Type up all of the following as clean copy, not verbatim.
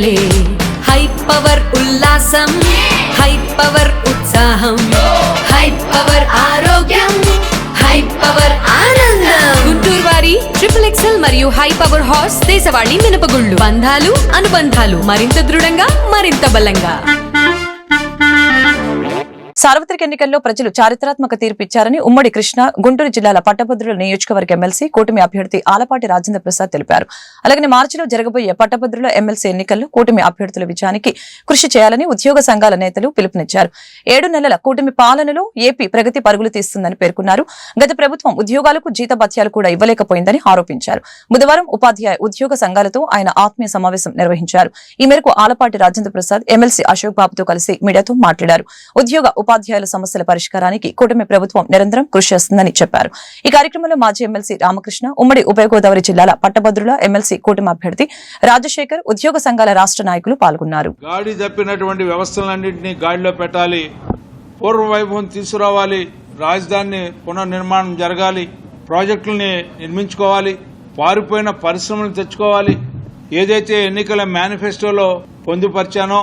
పండగలే high power ఉల్లాసం high power ఉత్సాహం high power ఆరోగ్యం హై పవర్ ఆనందం గుంటూరు వారి XXL మరియు హై పవర్ హార్స్ దేశవాళీ మినపగుళ్ళు బంధాలు అనుబంధాలు మరింత దృఢంగా మరింత బలంగా. సార్వత్రిక ఎన్నికల్లో ప్రజలు చారిత్రాత్మక తీర్పు ఇచ్చారని ఉమ్మడి కృష్ణా గుంటూరు జిల్లాల పట్టభద్రుల నియోజకవర్గ ఎమ్మెల్సీ కూటమి అభ్యర్థి ఆలపాటి రాజేంద్ర ప్రసాద్ తెలిపారు. అలాగే మార్చిలో జరగబోయే పట్టభద్రుల ఎమ్మెల్సీ ఎన్నికల్లో కూటమి అభ్యర్థుల విజయానికి కృషి చేయాలని ఉద్యోగ సంఘాల నేతలు పిలుపునిచ్చారు. 7 నెలల కూటమి పాలనలో ఏపీ ప్రగతి పరుగులు తీస్తుందని పేర్కొన్నారు. గత ప్రభుత్వం ఉద్యోగాలకు జీతభత్యాలు కూడా ఇవ్వలేకపోయిందని ఆరోపించారు. బుధవారం ఉపాధ్యాయ ఉద్యోగ సంఘాలతో ఆయన ఆత్మీయ సమావేశం నిర్వహించారు. ఈ మేరకు ఆలపాటి రాజేంద్ర ప్రసాద్ ఎమ్మెల్సీ అశోక్ బాబుతో కలిసి మీడియాతో మాట్లాడారు. ఉపాధ్యాయుల సమస్యల పరిష్కారానికి కూటమి ప్రభుత్వం నిరంతరం కృషి చేస్తుందని చెప్పారు. ఈ కార్యక్రమంలో మాజీ ఎమ్మెల్సీ రామకృష్ణ, ఉమ్మడి ఉభయ గోదావరి జిల్లాల పట్టభద్రుల ఎమ్మెల్సీ కూటమి అభ్యర్థి రాజశేఖర్, ఉద్యోగ సంఘాల రాష్ట్ర నాయకులు పాల్గొన్నారు. గాడి తప్పినటువంటి వ్యవస్థలన్నింటినీ గాడిలో పెట్టాలి, పూర్వ వైభవం తీసుకురావాలి, రాజధాని పునర్నిర్మాణం జరగాలి, ప్రాజెక్టుల్ని నిర్మించుకోవాలి, పారిపోయిన పరిశ్రమలు తెచ్చుకోవాలి. ఏదైతే ఎన్నికల మేనిఫెస్టోలో పొందుపరిచానో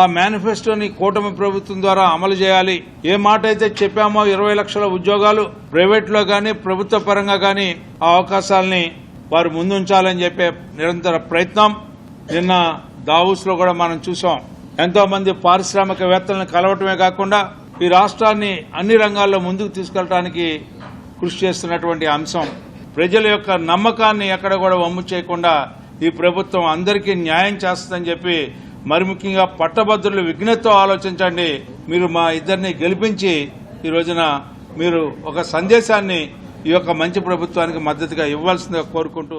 ఆ మేనిఫెస్టోని కూటమి ప్రభుత్వం ద్వారా అమలు చేయాలి. ఏ మాట అయితే చెప్పామో 20 లక్షల ఉద్యోగాలు ప్రైవేట్లో గాని ప్రభుత్వ పరంగా గాని ఆ అవకాశాలని వారు ముందుంచాలని చెప్పే నిరంతర ప్రయత్నం నిన్న దావోస్ లో కూడా మనం చూసాం. ఎంతో మంది పారిశ్రామికవేత్తలను కలవటమే కాకుండా ఈ రాష్ట్రాన్ని అన్ని రంగాల్లో ముందుకు తీసుకెళ్లడానికి కృషి చేస్తున్నటువంటి అంశం. ప్రజల యొక్క నమ్మకాన్ని ఎక్కడ కూడా వమ్ము చేయకుండా ఈ ప్రభుత్వం అందరికీ న్యాయం చేస్తుందని చెప్పి మరి ముఖ్యంగా పట్టభద్రులు విజ్ఞతతో ఆలోచించండి. మీరు మా ఇద్దరిని గెలిపించి ఈ రోజున మీరు ఒక సందేశాన్ని ఈ యొక్క మంచి ప్రభుత్వానికి మద్దతుగా ఇవ్వాల్సిందిగా కోరుకుంటూ